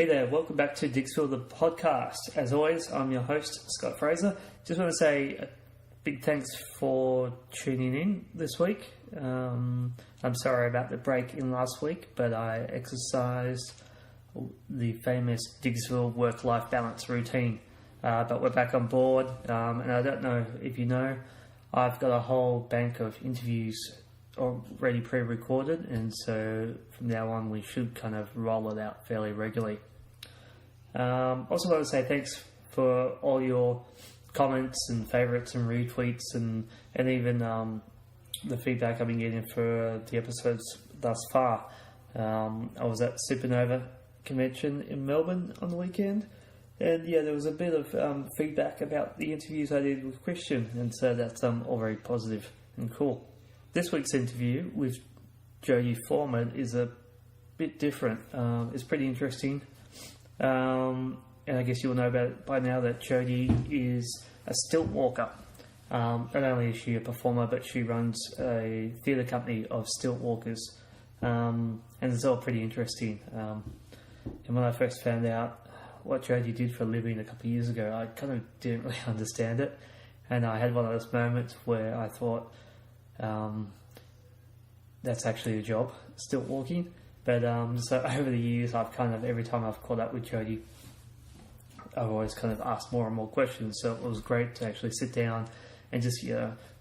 Hey there, welcome back to DIGGSVILLE, the podcast. As always, I'm your host, Scott Fraser. Just want to say a big thanks for tuning in this week. I'm sorry about the break in last week, but I exercised the famous DIGGSVILLE work-life balance routine. But we're back on board, and I don't know if you know, I've got a whole bank of interviews already pre-recorded, and so from now on we should kind of roll it out fairly regularly. Also want to say thanks for all your comments and favourites and retweets and even the feedback I've been getting for the episodes thus far. I was at Supernova convention in Melbourne on the weekend, and yeah, there was a bit of feedback about the interviews I did with Christian, and so that's all very positive and cool. This week's interview with Jodie FOREMAN is a bit different. It's pretty interesting. And I guess you'll know about it by now that Jodie is a stilt walker. Not only is she a performer, but she runs a theatre company of stilt walkers. And it's all pretty interesting. And when I first found out what Jodie did for a living a couple of years ago, I kind of didn't really understand it. And I had one of those moments where I thought, that's actually a job, stilt walking. But so over the years, I've kind of, every time I've caught up with Jodie, I've always kind of asked more and more questions. So it was great to actually sit down and just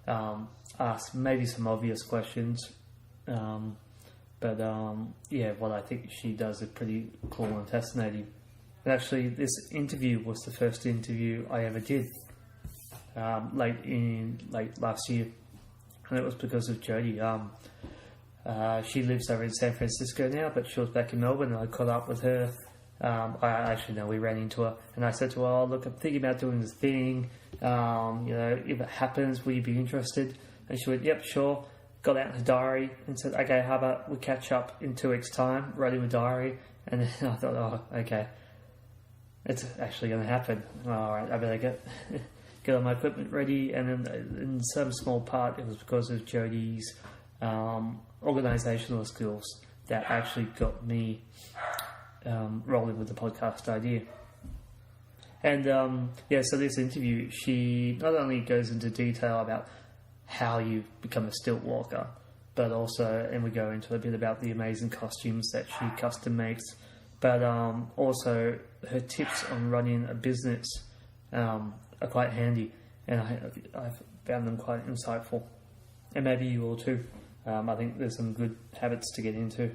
ask maybe some obvious questions. But what I think she does is pretty cool and fascinating. And actually, this interview was the first interview I ever did late last year. And it was because of Jodie. She lives over in San Francisco now, but she was back in Melbourne, and I caught up with her. We ran into her, and I said to her, "Oh, look, I'm thinking about doing this thing. If it happens, will you be interested?" And she went, "Yep, sure." Got out her diary and said, "Okay, how about we catch up in 2 weeks' time?" Wrote in the diary, and then I thought, "Oh, okay, it's actually going to happen. All right, I better get all my equipment ready." And then in some small part, it was because of Jodie's organisational skills that actually got me rolling with the podcast idea. And so this interview, she not only goes into detail about how you become a stilt walker, but also, and we go into a bit about the amazing costumes that she custom makes, but also her tips on running a business are quite handy, and I've found them quite insightful, and maybe you will too. I think there's some good habits to get into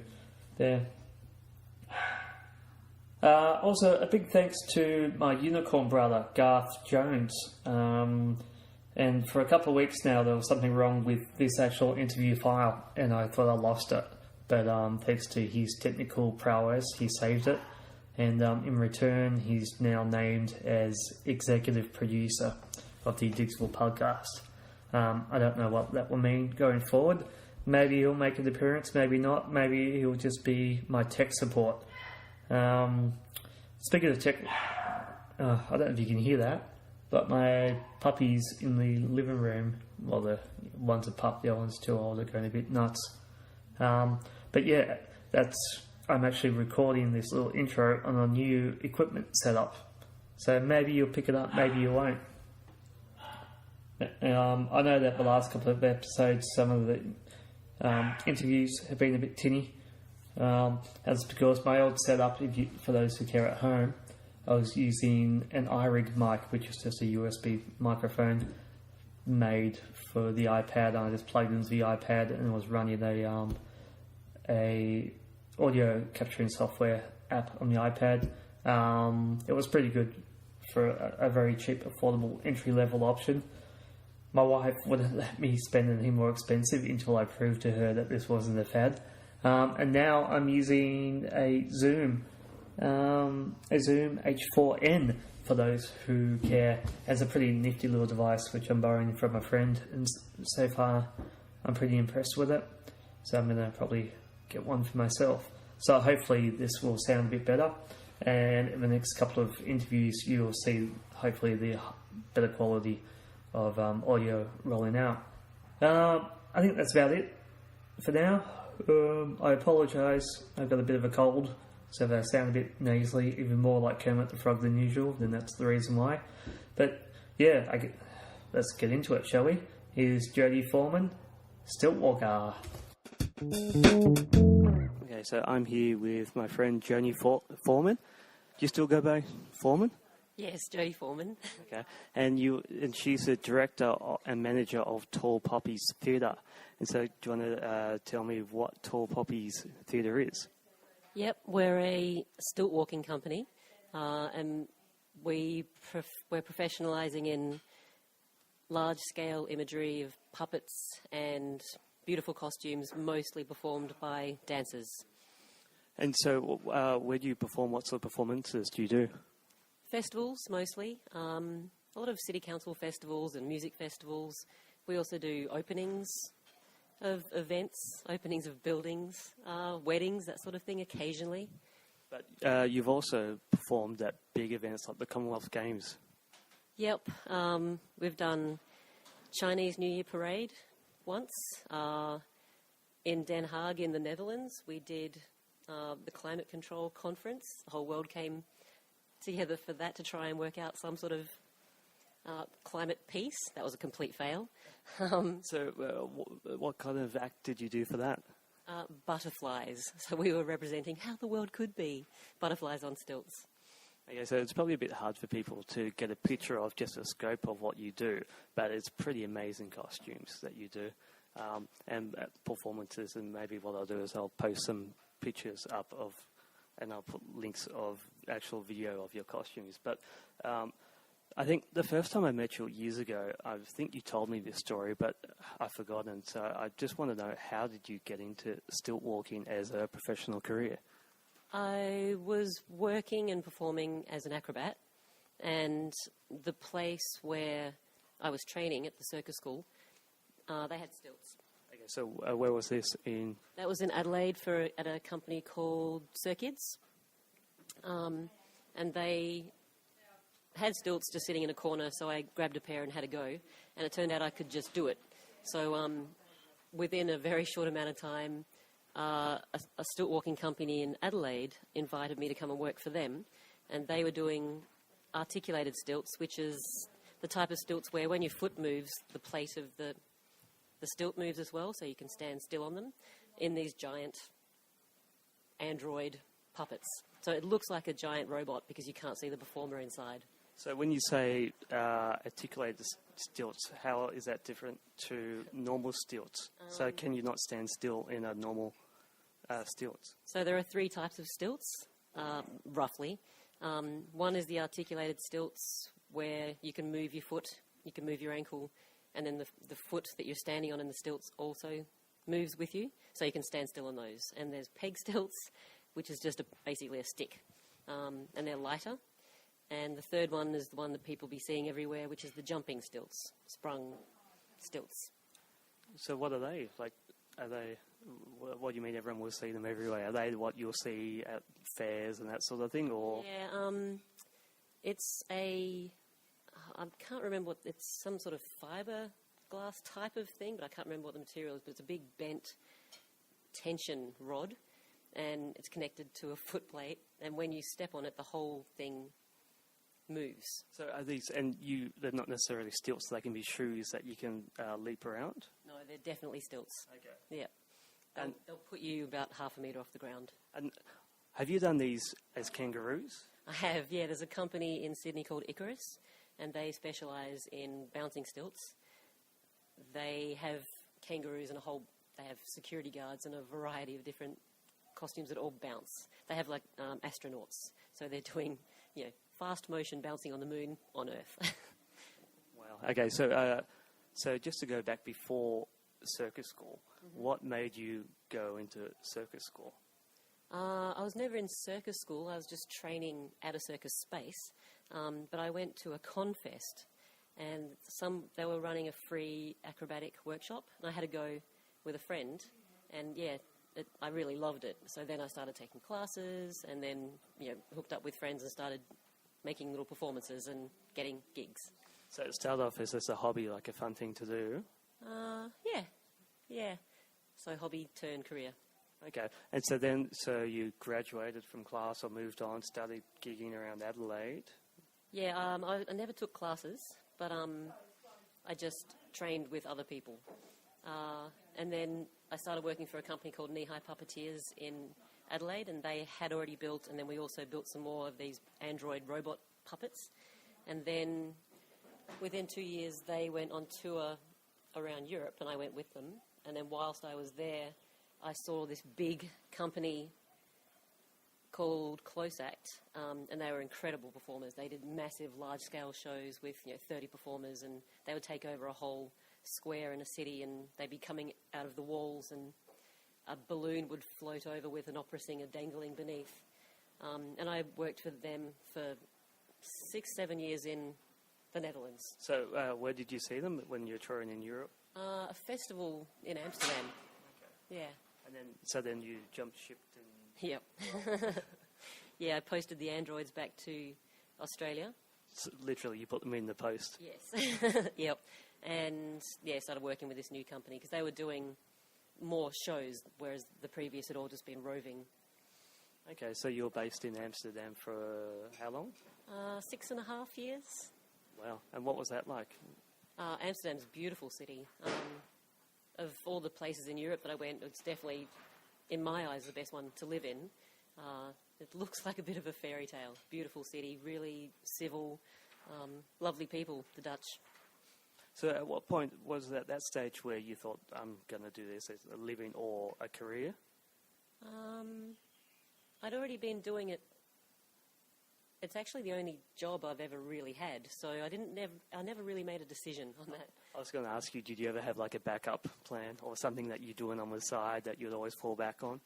there. Also, a big thanks to my unicorn brother, Garth Jones. And for a couple of weeks now, there was something wrong with this actual interview file, and I thought I lost it. But thanks to his technical prowess, he saved it. And in return, he's now named as executive producer of the DIGGSVILLE podcast. I don't know what that will mean going forward. Maybe he'll make an appearance, maybe not. Maybe he'll just be my tech support. Speaking of tech, I don't know if you can hear that, but my puppies in the living room, well, the one's a pup, the other one's too old, they're going a bit nuts. But yeah, I'm actually recording this little intro on a new equipment setup. So maybe you'll pick it up, maybe you won't. I know that the last couple of episodes, some of the interviews have been a bit tinny. That's because my old setup, for those who care at home, I was using an iRig mic, which is just a USB microphone made for the iPad, and I just plugged into the iPad and was running a audio capturing software app on the iPad. It was pretty good for a very cheap, affordable entry-level option. My wife wouldn't let me spend anything more expensive until I proved to her that this wasn't a fad. And now I'm using a Zoom H4n for those who care. It's a pretty nifty little device which I'm borrowing from a friend, and so far I'm pretty impressed with it. So I'm going to probably get one for myself. So hopefully this will sound a bit better, and in the next couple of interviews you'll see hopefully the better quality of audio rolling out. I think that's about it for now. I apologise, I've got a bit of a cold, So if I sound a bit nasally, even more like Kermit the Frog than usual, then that's the reason why. But yeah, let's get into it, shall we? Here's Jodie Foreman, Stilt Walker. Okay, so I'm here with my friend Jodie Foreman. Do you still go by Foreman? Yes, Jodie Foreman. Okay, and she's the director and manager of Tall Poppies Theatre. And so, do you want to tell me what Tall Poppies Theatre is? Yep, we're a stilt walking company, and we're professionalising in large-scale imagery of puppets and beautiful costumes, mostly performed by dancers. And so, where do you perform? What sort of performances do you do? Festivals, mostly. A lot of city council festivals and music festivals. We also do openings of events, openings of buildings, weddings, that sort of thing, occasionally. But you've also performed at big events like the Commonwealth Games. Yep. We've done Chinese New Year Parade once. In Den Haag in the Netherlands, we did the Climate Control Conference. The whole world came together for that to try and work out some sort of climate peace. That was a complete fail. So what kind of act did you do for that? Butterflies. So we were representing how the world could be. Butterflies on stilts. Okay, so it's probably a bit hard for people to get a picture of just the scope of what you do, but it's pretty amazing costumes that you do, and performances. And maybe what I'll do is I'll post some pictures up of, and I'll put links of actual video of your costumes. But I think the first time I met you years ago, I think you told me this story, but I've forgotten. So I just want to know, how did you get into stilt walking as a professional career? I was working and performing as an acrobat, and the place where I was training at the circus school, they had stilts. Okay, so where was this in? That was in Adelaide at a company called Cirkids, and they had stilts just sitting in a corner, so I grabbed a pair and had a go, and it turned out I could just do it. So within a very short amount of time, a stilt walking company in Adelaide invited me to come and work for them, and they were doing articulated stilts, which is the type of stilts where when your foot moves, the plate of the stilt moves as well, so you can stand still on them, in these giant android puppets. So it looks like a giant robot because you can't see the performer inside. So when you say articulated stilts, how is that different to normal stilts? So can you not stand still in a normal stilts? So there are three types of stilts, roughly. One is the articulated stilts where you can move your foot, you can move your ankle, and then the foot that you're standing on in the stilts also moves with you, so you can stand still on those. And there's peg stilts, which is just basically a stick, and they're lighter. And the third one is the one that people be seeing everywhere, which is the jumping stilts, sprung stilts. So what are they? Like, are they, what do you mean everyone will see them everywhere? Are they what you'll see at fairs and that sort of thing, or? Yeah, it's I can't remember what, it's some sort of fiberglass type of thing, but I can't remember what the material is, but it's a big bent tension rod, and it's connected to a foot plate, and when you step on it, the whole thing moves. So are these, and they're not necessarily stilts, they can be shoes that you can leap around? No, they're definitely stilts. Okay. Yeah. They'll put you about half a metre off the ground. And have you done these as kangaroos? I have, yeah. There's a company in Sydney called Icarus, and they specialise in bouncing stilts. They have kangaroos and they have security guards and a variety of different costumes that all bounce. They have like astronauts, so they're doing, fast motion bouncing on the moon on Earth. Wow. Okay, so just to go back before circus school, what made you go into circus school? I was never in circus school. I was just training at a circus space. But I went to a confest, and they were running a free acrobatic workshop, and I had to go with a friend, and I really loved it. So then I started taking classes, and then hooked up with friends and started making little performances and getting gigs. So it started off as just a hobby, like a fun thing to do? Yeah. So hobby turned career. Okay. And so you graduated from class or moved on, started gigging around Adelaide. Yeah, I never took classes, but I just trained with other people. And then I started working for a company called Knee High Puppeteers in Adelaide, and they had already built, and then we also built some more of these android robot puppets. And then within 2 years, they went on tour around Europe, and I went with them. And then whilst I was there, I saw this big company called Close Act, and they were incredible performers. They did massive, large-scale shows with 30 performers, and they would take over a whole square in a city, and they'd be coming out of the walls, and a balloon would float over with an opera singer dangling beneath. And I worked for them for 6-7 years in the Netherlands. So where did you see them when you were touring in Europe? A festival in Amsterdam. Okay. Yeah. And then you jumped ship and... Yep. Yeah, I posted the androids back to Australia. So literally, you put them in the post? Yes. Yep. And, started working with this new company because they were doing more shows, whereas the previous had all just been roving. Okay, so you're based in Amsterdam for how long? 6.5 years. Wow. And what was that like? Amsterdam's a beautiful city. Of all the places in Europe that I went, it's definitely, in my eyes, the best one to live in. It looks like a bit of a fairy tale. Beautiful city, really civil, lovely people, the Dutch. So at what point was that stage where you thought, I'm going to do this as a living or a career? I'd already been doing it. It's actually the only job I've ever really had, so I never really made a decision on that. I was going to ask you, did you ever have like a backup plan or something that you're doing on the side that you'd always fall back on?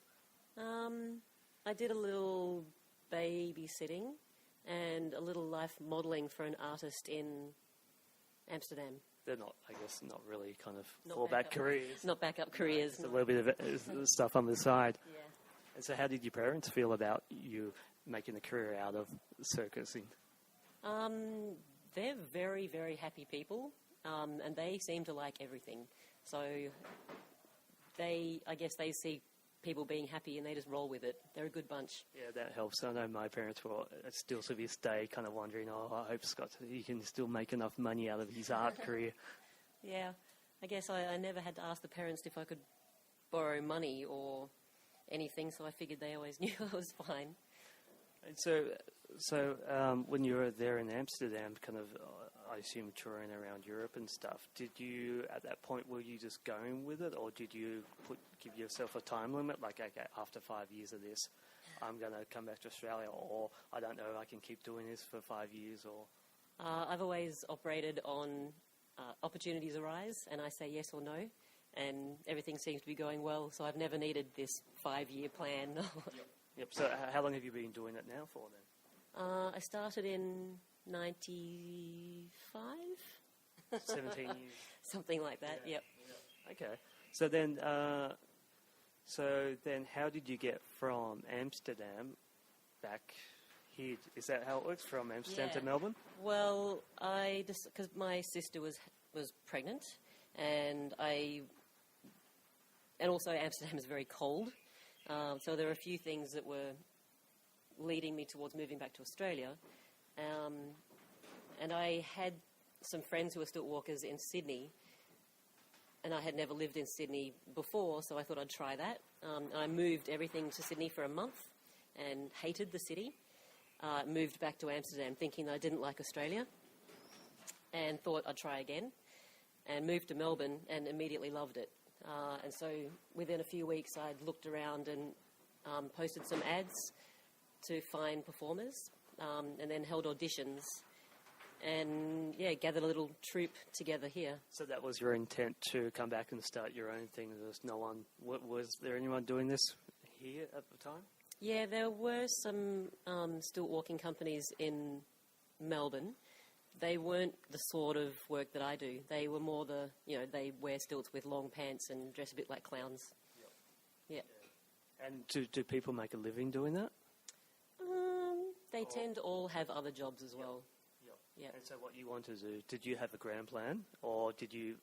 I did a little babysitting and a little life modelling for an artist in Amsterdam. They're not, I guess, not really kind of Not fallback backup. careers. Not backup careers. It's a little bit of stuff on the side. Yeah. And so how did your parents feel about you making a career out of circusing? They're very, very happy people, and they seem to like everything. So I guess they see people being happy and they just roll with it. They're a good bunch. Yeah, that helps. I know my parents were still to this day kind of wondering, I hope Scott, he can still make enough money out of his art career. Yeah, I guess I never had to ask the parents if I could borrow money or anything, so I figured they always knew I was fine. And so when you were there in Amsterdam, kind of, I assume touring around Europe and stuff, did you, at that point, were you just going with it, or did you give yourself a time limit, like, okay, after 5 years of this, I'm going to come back to Australia, or I don't know if I can keep doing this for 5 years, or... I've always operated on opportunities arise, and I say yes or no, and everything seems to be going well, so I've never needed this 5-year plan. Yep. So how long have you been doing it now for, then? I started in 95? 17 years. Something like that, Yeah. yep. Yeah. Okay. So then how did you get from Amsterdam back here? Is that how it works, from Amsterdam to Melbourne? Well, because my sister was pregnant, and also Amsterdam is very cold, so there were a few things that were leading me towards moving back to Australia, and I had some friends who were stilt walkers in Sydney, and I had never lived in Sydney before, so I thought I'd try that. I moved everything to Sydney for a month and hated the city. Moved back to Amsterdam thinking I didn't like Australia, and thought I'd try again, and moved to Melbourne and immediately loved it. And so within a few weeks I'd looked around and posted some ads to find performers, and then held auditions, and gathered a little troupe together here. So that was your intent, to come back and start your own thing? There's no one... Was there anyone doing this here at the time? Yeah, there were some stilt walking companies in Melbourne. They weren't the sort of work that I do. They were more they wear stilts with long pants and dress a bit like clowns. Yep. Yeah. And do people make a living doing that? They tend to all have other jobs as well. Yeah. And so what you want to do, did you have a grand plan, or did you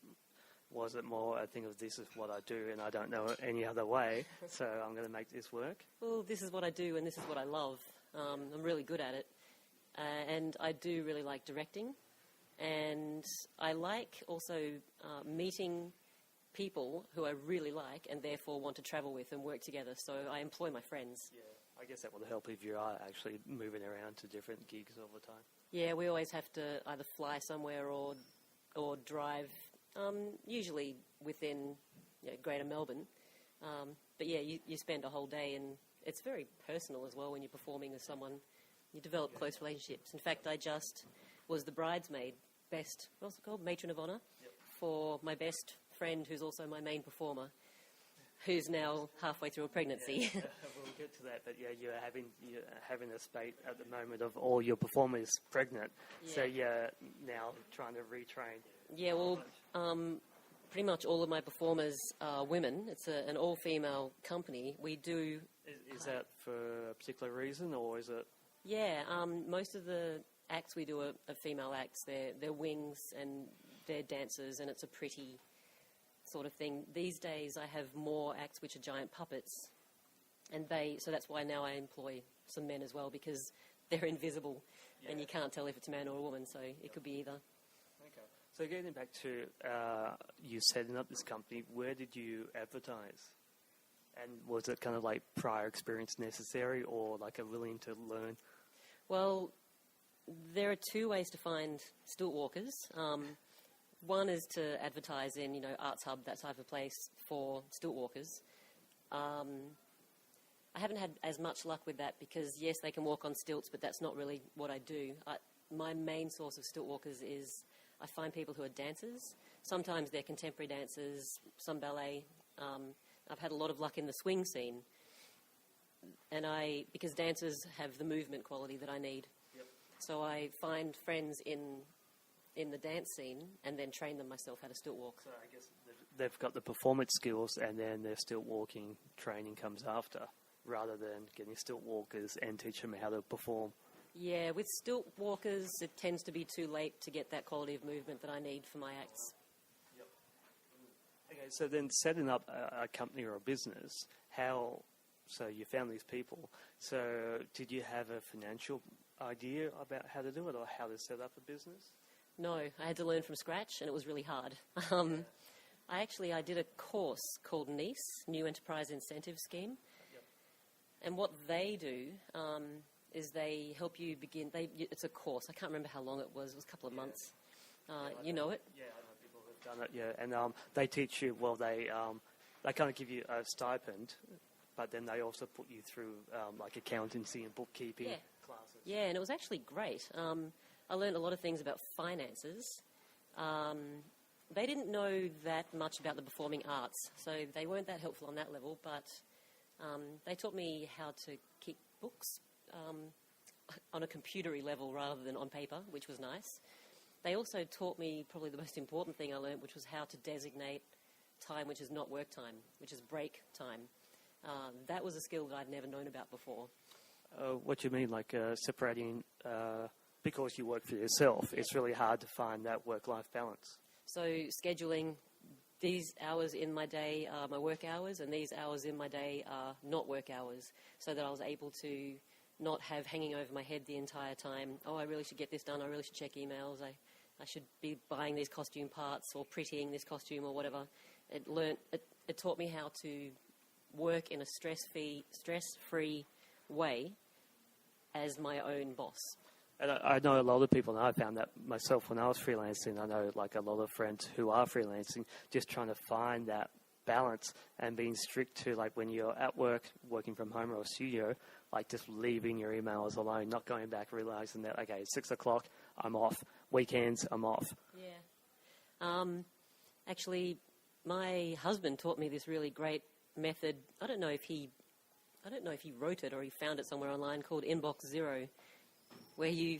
Was it more, I think of this is what I do and I don't know it any other way, so I'm going to make this work? Well, this is what I do and this is what I love. I'm really good at it. And I do really like directing. And I like also meeting people who I really like and therefore want to travel with and work together. So I employ my friends. Yeah, I guess that would help if you are actually moving around to different gigs all the time. Yeah, we always have to either fly somewhere or drive, usually within Greater Melbourne. But yeah, you spend a whole day, and it's very personal as well when you're performing with someone. You develop close relationships. In fact, I just was the bridesmaid, what's it called, matron of honour, for my best friend who's also my main performer, who's now halfway through a pregnancy. Yeah, we'll get to that, but yeah, you're having a spate at the moment of all your performers pregnant, so you're now trying to retrain. Yeah, well, pretty much all of my performers are women. It's an all-female company. We do... Is that for a particular reason, or is it... Yeah, most of the acts we do are female acts. They're wings and they're dancers, and it's a pretty sort of thing. These days I have more acts which are giant puppets, and so that's why now I employ some men as well, because they're invisible and you can't tell if it's a man or a woman, so it could be either. Okay. So getting back to you setting up this company, where did you advertise? And was it kind of like prior experience necessary, or like a willing to learn? Well, there are two ways to find stilt walkers. One is to advertise in, Arts Hub, that type of place, for stilt walkers. I haven't had as much luck with that because, yes, they can walk on stilts, but that's not really what I do. My main source of stilt walkers is I find people who are dancers. Sometimes they're contemporary dancers, some ballet. I've had a lot of luck in the swing scene, and because dancers have the movement quality that I need. Yep. So I find friends in the dance scene and then train them myself how to stilt walk. So I guess they've got the performance skills, and then their stilt walking training comes after, rather than getting stilt walkers and teach them how to perform. Yeah, with stilt walkers, it tends to be too late to get that quality of movement that I need for my acts. Okay, so then setting up a company or a business, so you found these people, so did you have a financial idea about how to do it or how to set up a business? No, I had to learn from scratch, and it was really hard. I did a course called NEIS, New Enterprise Incentive Scheme, and what they do is they help you begin, it's a course, I can't remember how long it was a couple of months. You know it? Yeah, I know people who've done it, yeah. And they teach you, they kind of give you a stipend, but then they also put you through like accountancy and bookkeeping classes. Yeah, and it was actually great. I learned a lot of things about finances. They didn't know that much about the performing arts, so they weren't that helpful on that level, but they taught me how to keep books on a computery level rather than on paper, which was nice. They also taught me probably the most important thing I learned, which was how to designate time which is not work time, which is break time. That was a skill that I'd never known about before. What do you mean, like separating, because you work for yourself, it's really hard to find that work-life balance? So scheduling, these hours in my day are my work hours, and these hours in my day are not work hours, so that I was able to not have hanging over my head the entire time, I really should get this done, I really should check emails, I should be buying these costume parts or prettying this costume or whatever. It taught me how to work in a stress-free way as my own boss. And I know a lot of people, and I found that myself when I was freelancing. I know like a lot of friends who are freelancing, just trying to find that balance and being strict to, like, when you're at work, working from home or a studio, like just leaving your emails alone, not going back, realising that, okay, it's 6 o'clock, I'm off. Weekends, I'm off. Yeah. Actually, my husband taught me this really great method. I don't know if he wrote it or he found it somewhere online, called Inbox Zero, where you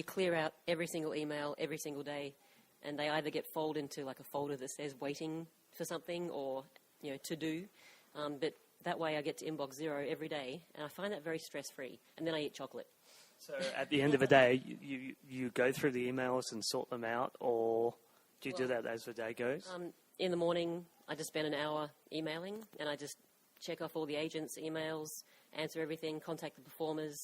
clear out every single email every single day, and they either get folded into like a folder that says waiting for something or to do. But that way I get to Inbox Zero every day, and I find that very stress-free. And then I eat chocolate. So at the end of the day, you go through the emails and sort them out, or Do you do that as the day goes? In the morning, I just spend an hour emailing, and I just check off all the agents' emails, answer everything, contact the performers.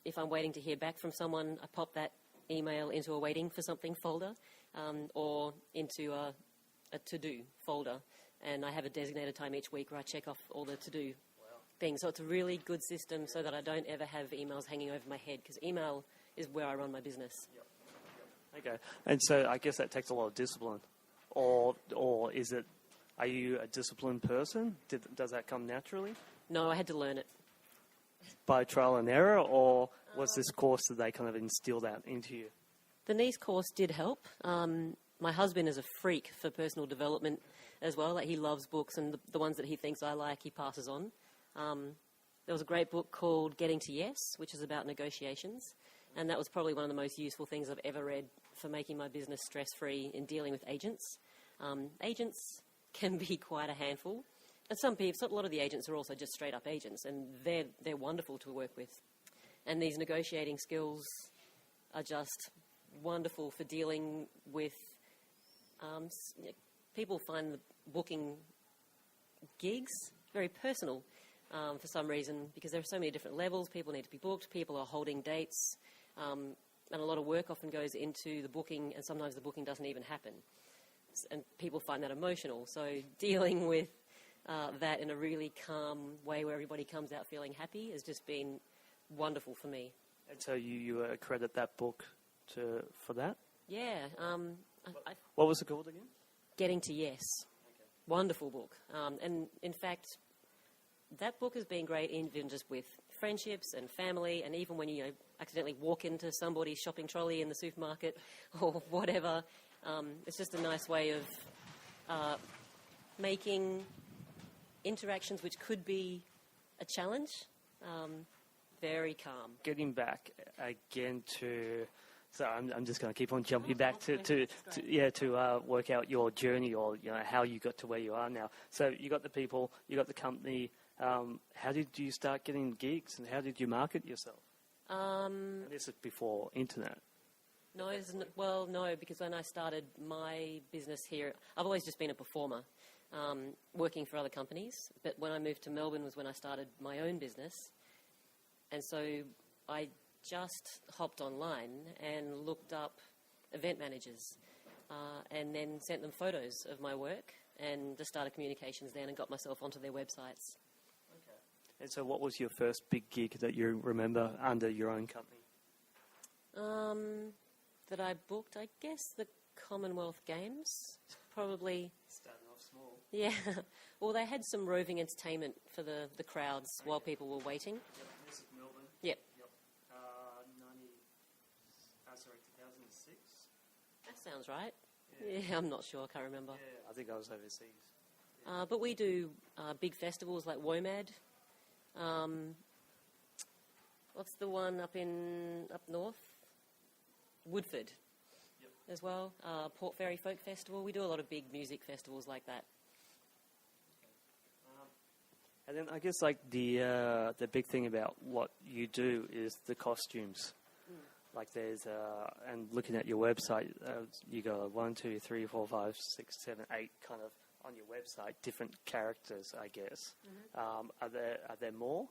If I'm waiting to hear back from someone, I pop that email into a waiting for something folder or into a to-do folder. And I have a designated time each week where I check off all the to-do things. So it's a really good system so that I don't ever have emails hanging over my head, because email is where I run my business. Okay. And so I guess that takes a lot of discipline. Or is it, are you a disciplined person? Does that come naturally? No, I had to learn it. By trial and error, or was this course that they kind of instilled that into you? The NIS course did help. My husband is a freak for personal development as well. Like, he loves books, and the ones that he thinks I like, he passes on. There was a great book called Getting to Yes, which is about negotiations, and that was probably one of the most useful things I've ever read for making my business stress-free in dealing with agents. Agents can be quite a handful, and a lot of the agents are also just straight-up agents, and they're wonderful to work with. And these negotiating skills are just wonderful for dealing with people find the booking gigs very personal for some reason, because there are so many different levels. People need to be booked. People are holding dates. And a lot of work often goes into the booking, and sometimes the booking doesn't even happen. And people find that emotional. So dealing with that in a really calm way where everybody comes out feeling happy has just been wonderful for me. And so you accredit that book for that? Yeah. What was it called again? Getting to Yes. Okay. Wonderful book. And in fact, that book has been great even just with friendships and family, and even when you accidentally walk into somebody's shopping trolley in the supermarket or whatever. It's just a nice way of making interactions which could be a challenge very calm. Getting back again to... So I'm just going to keep on jumping back to work out your journey, or how you got to where you are now. So you got the people, you got the company. How did you start getting gigs, and how did you market yourself? And this is before internet. No, because when I started my business here, I've always just been a performer, working for other companies. But when I moved to Melbourne was when I started my own business, and so I just hopped online and looked up event managers and then sent them photos of my work and just started communications then and got myself onto their websites. Okay. And so what was your first big gig that you remember under your own company? That I booked, I guess, the Commonwealth Games, probably. Starting off small. Yeah. Well, they had some roving entertainment for the crowds while people were waiting. Yep. This is Melbourne. Yep. 2006? That sounds right. Yeah, I'm not sure. I can't remember. Yeah, I think I was overseas. But we do big festivals like WOMAD. What's the one up north? Woodford. Yep. As well. Port Fairy Folk Festival. We do a lot of big music festivals like that. And then I guess like the big thing about what you do is the costumes. Like there's and looking at your website, you go 1, 2, 3, 4, 5, 6, 7, 8 kind of on your website, different characters, I guess. Mm-hmm. Are there more?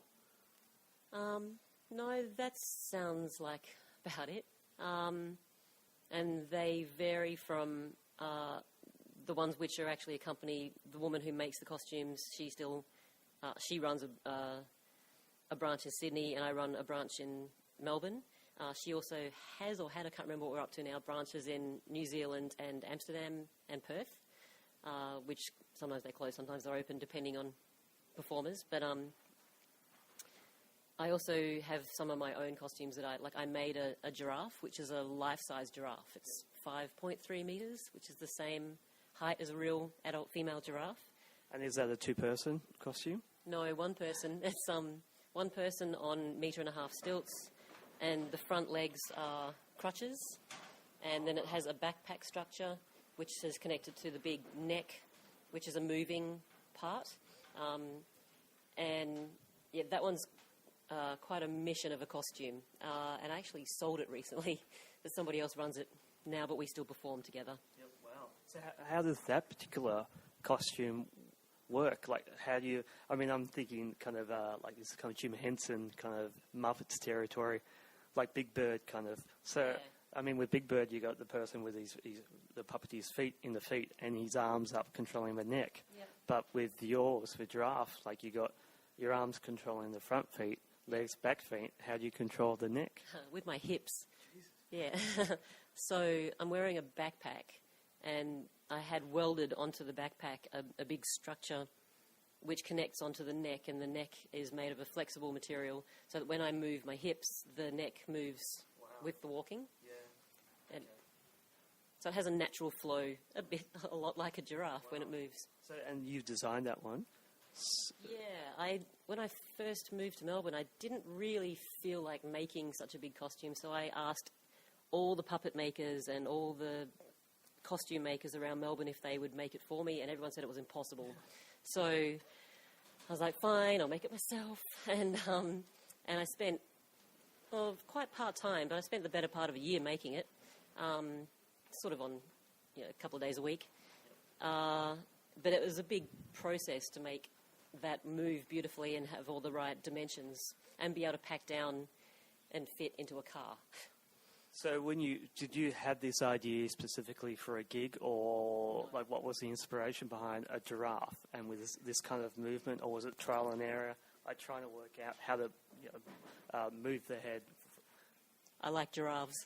No, that sounds like about it. And they vary from the ones which are actually accompany the woman who makes the costumes. She runs a branch in Sydney, and I run a branch in Melbourne. She also has, or had, I can't remember what we're up to now, branches in New Zealand and Amsterdam and Perth, which sometimes they close, sometimes they're open, depending on performers. But I also have some of my own costumes that I made a giraffe, which is a life-size giraffe. It's 5.3 metres, which is the same height as a real adult female giraffe. And is that a two-person costume? No, one person. It's one person on 1.5 metre stilts, and the front legs are crutches, and then it has a backpack structure which is connected to the big neck, which is a moving part. And yeah, that one's quite a mission of a costume, and I actually sold it recently. That somebody else runs it now, but we still perform together. Yep, wow. So how does that particular costume work? Like, how do you... I mean, I'm thinking kind of like this kind of Jim Henson kind of Muppets territory, like Big Bird kind of. So, Yeah. I mean, with Big Bird, you got the person with the puppeteer's feet in the feet and his arms up controlling the neck. Yep. But with yours, with Giraffe, like you got your arms controlling the front feet, legs back feet. How do you control the neck? With my hips. Yeah. So I'm wearing a backpack, and I had welded onto the backpack a big structure which connects onto the neck, and the neck is made of a flexible material so that when I move my hips, the neck moves with the walking. Yeah. And so it has a natural flow, a lot like a giraffe when it moves. So, and you designed that one. Yeah, when I first moved to Melbourne, I didn't really feel like making such a big costume, so I asked all the puppet makers and all the costume makers around Melbourne if they would make it for me, and everyone said it was impossible. So I was like, fine, I'll make it myself. And I spent, quite part-time, but I spent the better part of a year making it, sort of on a couple of days a week. But it was a big process to make that move beautifully and have all the right dimensions and be able to pack down and fit into a car. So did you have this idea specifically for a gig, or like what was the inspiration behind a giraffe and with this kind of movement, or was it trial and error, like trying to work out how to move the head? I like giraffes.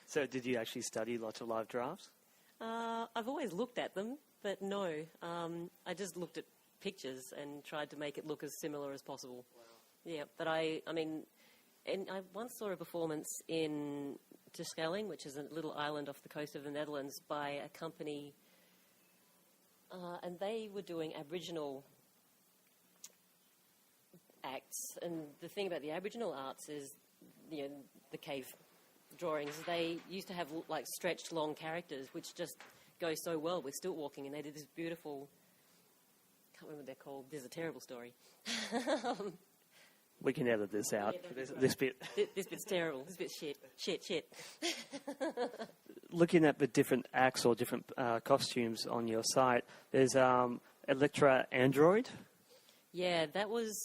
So did you actually study lots of live giraffes? I've always looked at them, but no. I just looked at pictures and tried to make it look as similar as possible. Wow. Yeah, but I once saw a performance in DIGGSVILLE, which is a little island off the coast of the Netherlands, by a company, and they were doing Aboriginal acts. And the thing about the Aboriginal arts is, the cave drawings, they used to have like stretched long characters, which just go so well with stilt walking, and they did this beautiful, I can't remember what they're called, there's a terrible story. We can edit this out. Yeah, this bit. This bit's terrible. This bit's shit. Looking at the different acts or different costumes on your site, there's Electra Android. Yeah, that was...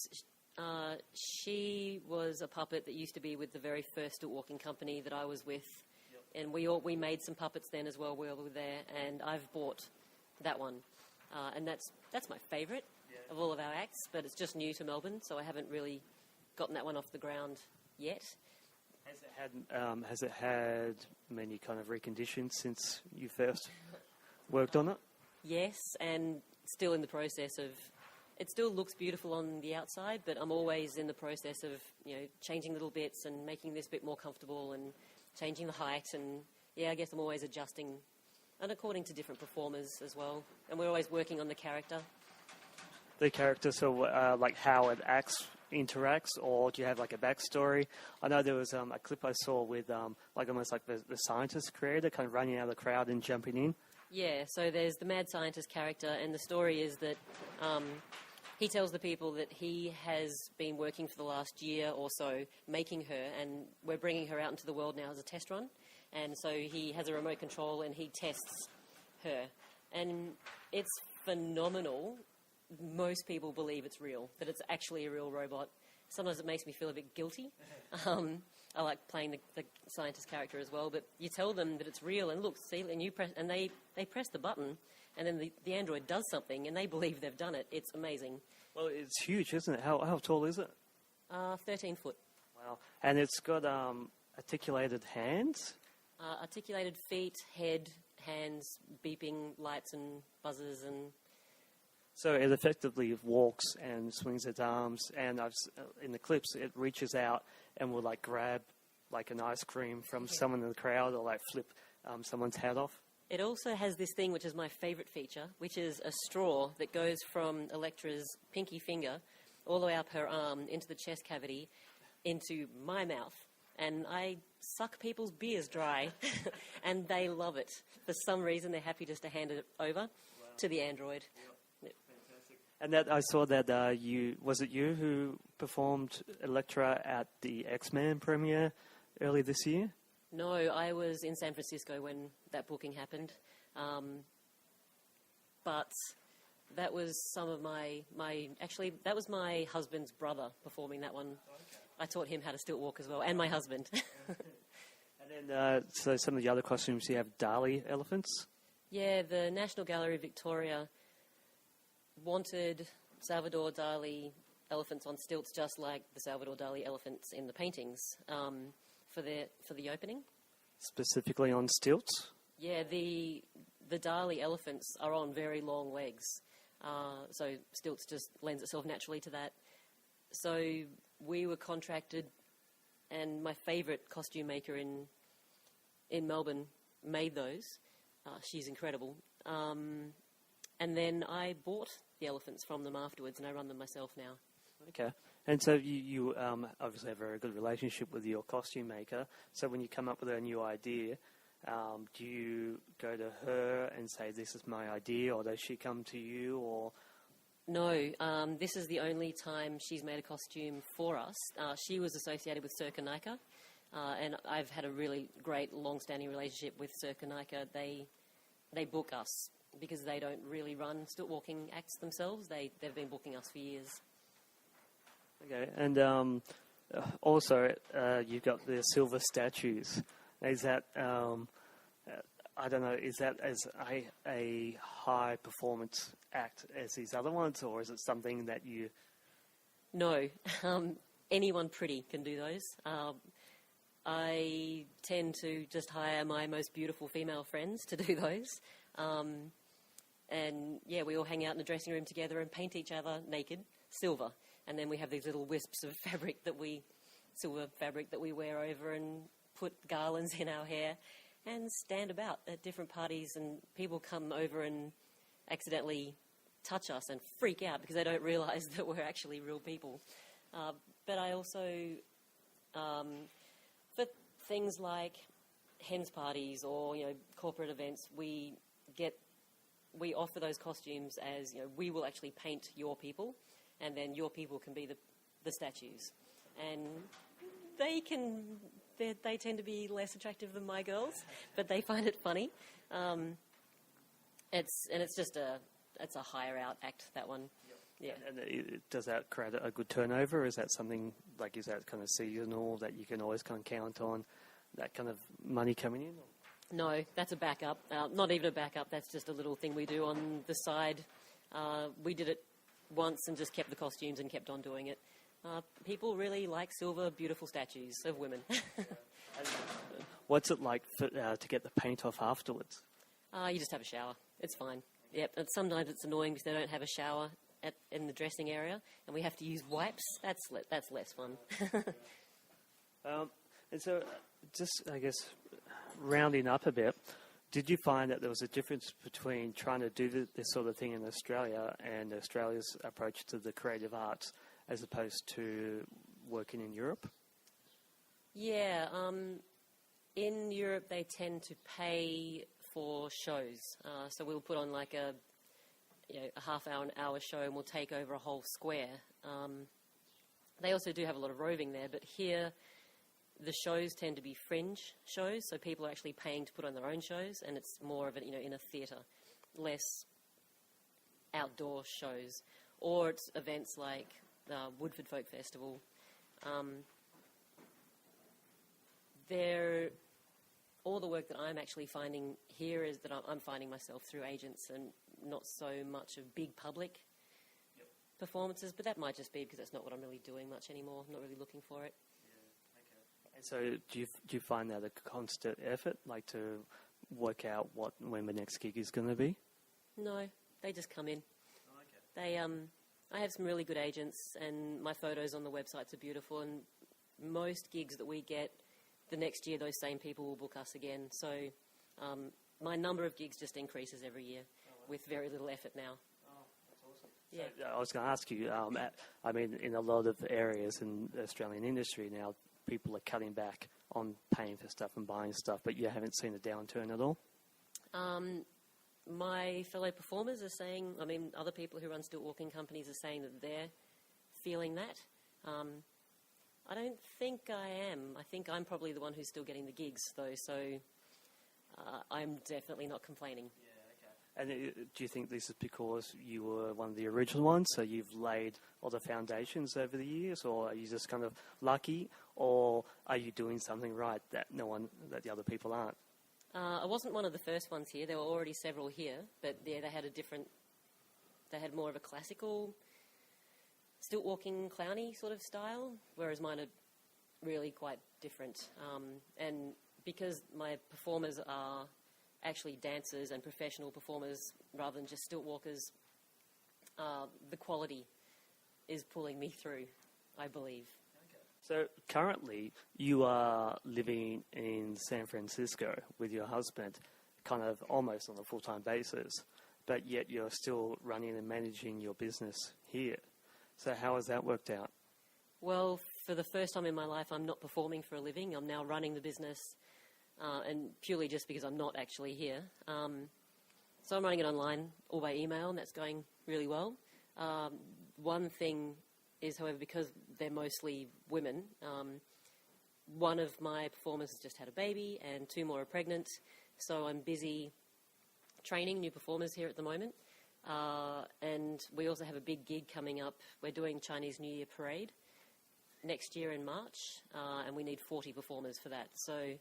she was a puppet that used to be with the very first stilt walking company that I was with. Yep. And we made some puppets then as well while we were there, and I've bought that one. And that's my favourite of all of our acts, but it's just new to Melbourne, so I haven't really gotten that one off the ground yet. Has it had many kind of reconditions since you first worked on it? Yes, and still in the process of... It still looks beautiful on the outside, but I'm always in the process of, changing little bits and making this bit more comfortable and changing the height. And, I guess I'm always adjusting, and according to different performers as well. And we're always working on the character. The character, so like how it interacts, or do you have like a backstory? I know there was a clip I saw with almost like the scientist creator kind of running out of the crowd and jumping in. Yeah, so there's the mad scientist character, and the story is that he tells the people that he has been working for the last year or so making her, and we're bringing her out into the world now as a test run. And so he has a remote control and he tests her. And it's phenomenal. Most people believe it's real, that it's actually a real robot. Sometimes it makes me feel a bit guilty. I like playing the scientist character as well, but you tell them that it's real, and look, see, and you press, and they press the button, and then the android does something, and they believe they've done it. It's amazing. Well, it's huge, isn't it? How tall is it? 13 foot. Wow. And it's got articulated hands? Articulated feet, head, hands, beeping lights and buzzers and... So it effectively walks and swings its arms, and in the clips it reaches out and will like grab like an ice cream from someone in the crowd, or like flip someone's hat off. It also has this thing which is my favourite feature, which is a straw that goes from Electra's pinky finger all the way up her arm into the chest cavity into my mouth. And I suck people's beers dry, and they love it. For some reason, they're happy just to hand it over to the android. And that I saw that was it you who performed Electra at the X-Men premiere early this year? No, I was in San Francisco when that booking happened. But that was some of actually, that was my husband's brother performing that one. Okay. I taught him how to stilt walk as well, and my husband. And then, so some of the other costumes, you have Dali elephants? Yeah, the National Gallery of Victoria wanted Salvador Dali elephants on stilts, just like the Salvador Dali elephants in the paintings, for the opening. Specifically on stilts? Yeah, the Dali elephants are on very long legs, so stilts just lends itself naturally to that. So we were contracted, and my favourite costume maker in Melbourne made those. She's incredible. And then I bought the elephants from them afterwards, and I run them myself now. Okay. And so you obviously have a very good relationship with your costume maker. So when you come up with a new idea, do you go to her and say, this is my idea, or does she come to you? Or No, this is the only time she's made a costume for us. She was associated with Circa Nika, and I've had a really great long-standing relationship with Circa Nika. They book us because they don't really run stilt walking acts themselves. They've been booking us for years. Okay, and also you've got the silver statues. Is that I don't know? Is that as a high performance act as these other ones, or is it something that you? No, anyone pretty can do those. I tend to just hire my most beautiful female friends to do those. And yeah, we all hang out in the dressing room together and paint each other naked, silver. And then we have these little wisps of silver fabric that we wear over and put garlands in our hair and stand about at different parties, and people come over and accidentally touch us and freak out because they don't realise that we're actually real people. But I also, for things like hens parties or corporate events, we offer those costumes as we will actually paint your people, and then your people can be the statues, and they tend to be less attractive than my girls, but they find it funny. It's just a hire out act, that one. Yeah. And does that create a good turnover? Is that something is that kind of seasonal that you can always kind of count on that kind of money coming in? No, that's a backup. Not even a backup. That's just a little thing we do on the side. We did it once and just kept the costumes and kept on doing it. People really like silver, beautiful statues of women. What's it like to get the paint off afterwards? You just have a shower. It's fine. Yep. And sometimes it's annoying because they don't have a shower in the dressing area, and we have to use wipes. That's less fun. And so, just I guess rounding up a bit, did you find that there was a difference between trying to do this sort of thing in Australia and Australia's approach to the creative arts as opposed to working in Europe? Yeah, in Europe they tend to pay for shows. So we'll put on like a half hour, an hour show, and we'll take over a whole square. They also do have a lot of roving there, but here the shows tend to be fringe shows, so people are actually paying to put on their own shows, and it's more of it, in a theatre, less outdoor shows. Or it's events like the Woodford Folk Festival. All the work that I'm actually finding here is that I'm finding myself through agents and not so much of big public performances, but that might just be because that's not what I'm really doing much anymore. I'm not really looking for it. And so do you find that a constant effort, to work out when the next gig is going to be? No, they just come in. I have some really good agents, and my photos on the websites are beautiful, and most gigs that we get, the next year those same people will book us again. So my number of gigs just increases every year with very little effort now. Oh, that's awesome. Yeah. So, I was going to ask you, in a lot of areas in the Australian industry now, people are cutting back on paying for stuff and buying stuff, but you haven't seen a downturn at all? my fellow performers are saying, I mean, other people who run stilt walking companies are saying that they're feeling that. I don't think I am. I think I'm probably the one who's still getting the gigs, though, so I'm definitely not complaining. Yeah, okay. And do you think this is because you were one of the original ones, so you've laid all the foundations over the years, or are you just kind of lucky, or are you doing something right that the other people aren't? I wasn't one of the first ones here. There were already several here, but yeah, they had more of a classical stilt walking clowny sort of style, whereas mine are really quite different. And because my performers are actually dancers and professional performers rather than just stilt walkers, the quality is pulling me through, I believe. So currently you are living in San Francisco with your husband, kind of almost on a full-time basis, but yet you're still running and managing your business here. So how has that worked out? Well, for the first time in my life, I'm not performing for a living. I'm now running the business, and purely just because I'm not actually here. So I'm running it online, all by email, and that's going really well. One thing is, however, because they're mostly women, one of my performers has just had a baby and 2 more are pregnant, so I'm busy training new performers here at the moment. And we also have a big gig coming up. We're doing Chinese New Year Parade next year in March, and we need 40 performers for that. So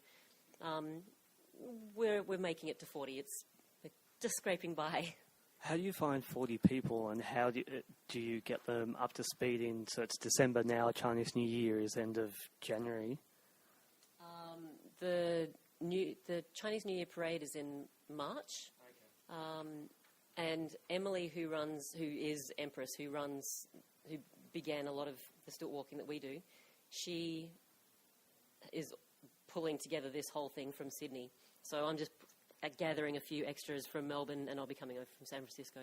we're making it to 40. It's just scraping by. How do you find 40 people, and how do you get them up to speed in? So it's December now, Chinese New Year is end of January. The Chinese New Year Parade is in March. Okay. And Emily, who is Empress, who began a lot of the stilt walking that we do, she is pulling together this whole thing from Sydney. So I'm just gathering a few extras from Melbourne, and I'll be coming over from San Francisco.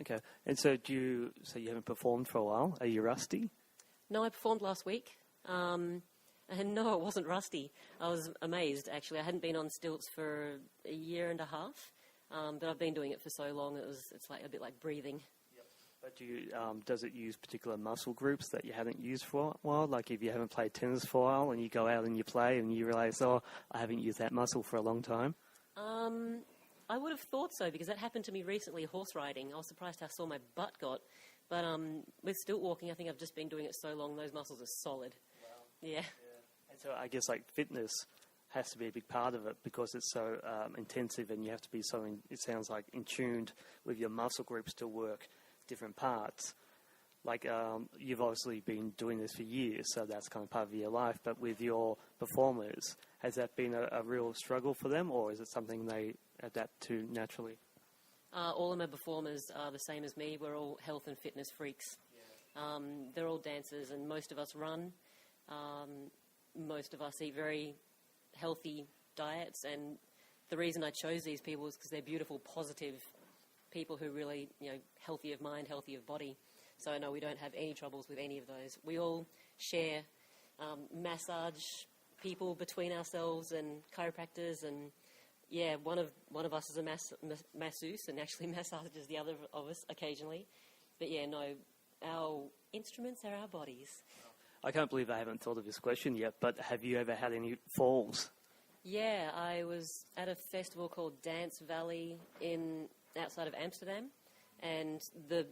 Okay. And so you haven't performed for a while. Are you rusty? No, I performed last week. And no, it wasn't rusty. I was amazed, actually. I hadn't been on stilts for a year and a half. But I've been doing it for so long, it's like a bit like breathing. Yep. But does it use particular muscle groups that you haven't used for a while? Like if you haven't played tennis for a while and you go out and you play and you realise, I haven't used that muscle for a long time? I would have thought so, because that happened to me recently, horse riding. I was surprised how sore my butt got. But with stilt walking, I think I've just been doing it so long, those muscles are solid. Wow. Yeah. And so I guess like fitness has to be a big part of it because it's so intensive, and you have to be it sounds like in tuned with your muscle groups to work different parts. Like you've obviously been doing this for years, so that's kind of part of your life, but with your performers, has that been a real struggle for them, or is it something they adapt to naturally? All of my performers are the same as me. We're all health and fitness freaks. Yeah. They're all dancers, and most of us run. Most of us eat very healthy diets, and the reason I chose these people is because they're beautiful, positive people who really, healthy of mind, healthy of body. So no, we don't have any troubles with any of those. We all share massage people between ourselves and chiropractors, and yeah, one of us is a masseuse and actually massages the other of us occasionally. But yeah, no, our instruments are our bodies. I can't believe I haven't thought of this question yet, but have you ever had any falls? Yeah, I was at a festival called Dance Valley outside of Amsterdam, and the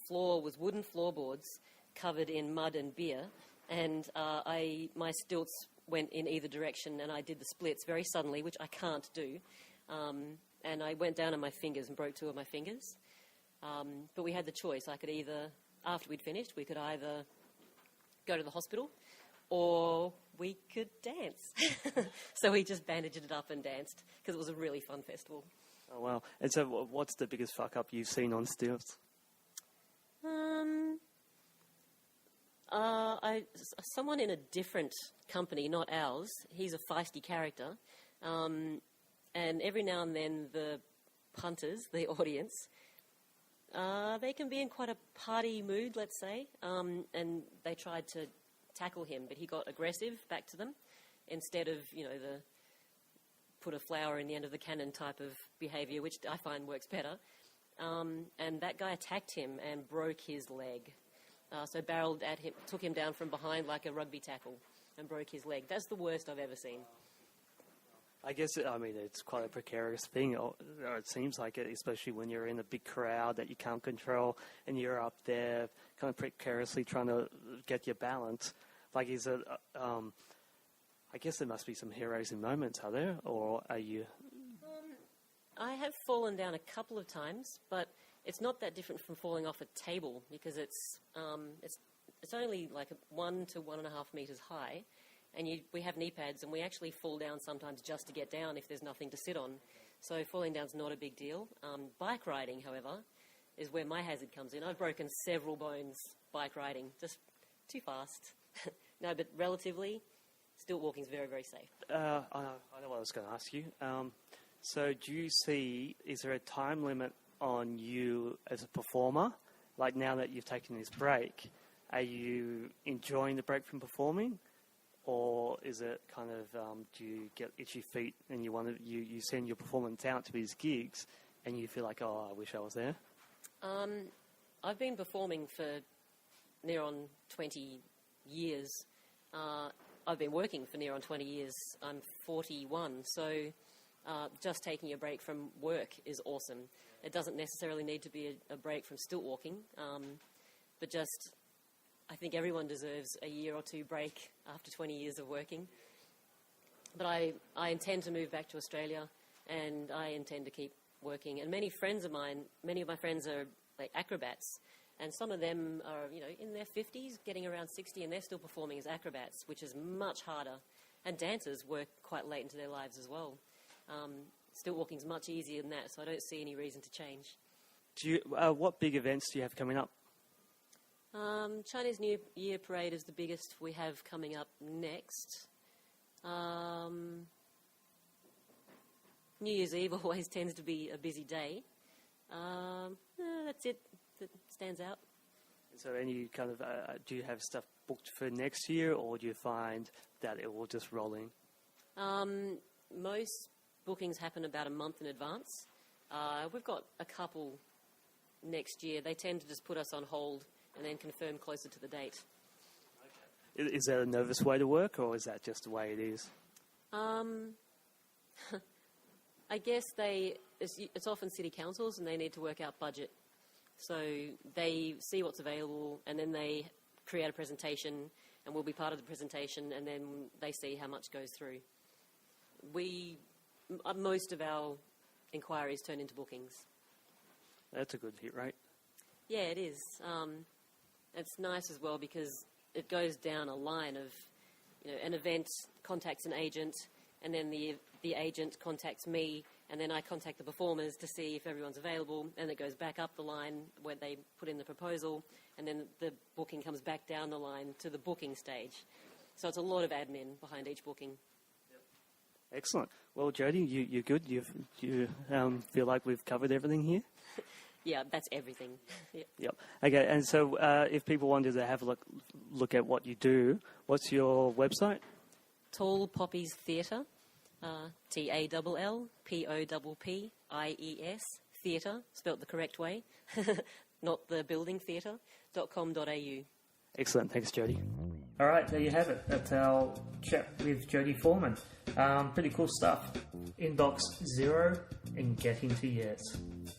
floor was wooden floorboards covered in mud and beer, and my stilts went in either direction, and I did the splits very suddenly, which I can't do, and I went down on my fingers and broke 2 of my fingers. But we had the choice. After we'd finished, we could either go to the hospital, or we could dance. So we just bandaged it up and danced, because it was a really fun festival. Oh, wow. And so what's the biggest fuck-up you've seen on stilts? Someone in a different company, not ours, he's a feisty character, and every now and then the punters, the audience, they can be in quite a party mood, let's say, and they tried to tackle him, but he got aggressive back to them instead of, the put a flower in the end of the cannon type of behaviour, which I find works better. And that guy attacked him and broke his leg. So barreled at him, took him down from behind like a rugby tackle and broke his leg. That's the worst I've ever seen. I guess, it's quite a precarious thing, or it seems like it, especially when you're in a big crowd that you can't control and you're up there kind of precariously trying to get your balance. Like, I guess there must be some heroes in moments, are there? Or are you... I have fallen down a couple of times, but it's not that different from falling off a table because it's only like 1 to 1.5 metres high. And we have knee pads, and we actually fall down sometimes just to get down if there's nothing to sit on. So falling down's not a big deal. Bike riding, however, is where my hazard comes in. I've broken several bones bike riding, just too fast. No, but relatively, stilt walking is very, very safe. I know what I was going to ask you. So do you see, is there a time limit on you as a performer? Like, now that you've taken this break, are you enjoying the break from performing? Or is it kind of, do you get itchy feet and you send your performance out to these gigs and you feel like, oh, I wish I was there? I've been performing for near on 20 years. I've been working for near on 20 years. I'm 41, so just taking a break from work is awesome. It doesn't necessarily need to be a break from stilt walking, but just... I think everyone deserves a year or two break after 20 years of working. But I intend to move back to Australia, and I intend to keep working. And many of my friends are like acrobats, and some of them are, in their 50s, getting around 60, and they're still performing as acrobats, which is much harder. And dancers work quite late into their lives as well. Stilt walking's much easier than that, so I don't see any reason to change. What big events do you have coming up? Chinese New Year Parade is the biggest we have coming up next. New Year's Eve always tends to be a busy day. That's it that stands out. So any kind of, do you have stuff booked for next year, or do you find that it will just roll in? Most bookings happen about a month in advance. We've got a couple next year. They tend to just put us on hold and then confirm closer to the date. Okay. Is that a nervous way to work, or is that just the way it is? I guess it's often city councils, and they need to work out budget. So they see what's available, and then they create a presentation, and we'll be part of the presentation, and then they see how much goes through. Most of our inquiries turn into bookings. That's a good hit rate. Yeah, it is. It's nice as well because it goes down a line of, an event contacts an agent, and then the agent contacts me, and then I contact the performers to see if everyone's available, and it goes back up the line where they put in the proposal, and then the booking comes back down the line to the booking stage. So it's a lot of admin behind each booking. Excellent. Well, Jodie, you're good. You feel like we've covered everything here? Yeah, that's everything. Yep. Okay, and so if people wanted to have a look at what you do, what's your website? Tall Poppies Theatre, TALLPOPPIES Theatre, spelt the correct way, not the building theatre.com.au. Excellent. Thanks, Jodie. All right, there you have it. That's our chat with Jodie Foreman. Pretty cool stuff. Inbox 0 and getting to yes.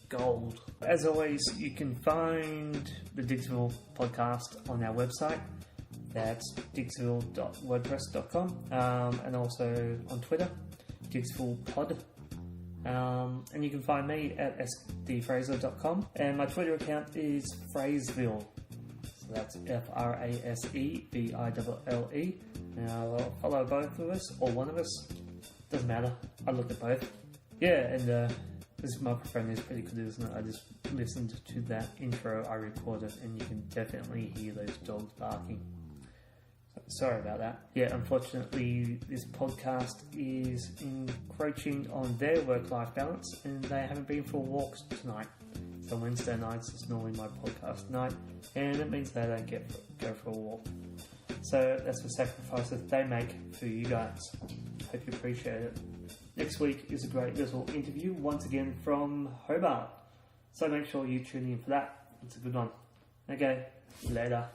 Gold. As always, you can find the DIGGSVILLE podcast on our website. That's diggsville.wordpress.com, and also on Twitter, DIGGSVILLEpod. And you can find me at sdfraser.com, and my Twitter account is Fraseville. So that's FRASEBILLE. Now follow both of us, or one of us. Doesn't matter. I look at both. Yeah, and this microphone is pretty good, isn't it? I just listened to that intro I recorded, and you can definitely hear those dogs barking. Sorry about that. Yeah, unfortunately, this podcast is encroaching on their work-life balance, and they haven't been for walks tonight. So Wednesday nights is normally my podcast night, and it means they don't go for a walk. So that's the sacrifices they make for you guys. Hope you appreciate it. Next week is a great little interview, once again from Hobart. So make sure you tune in for that. It's a good one. Okay, later.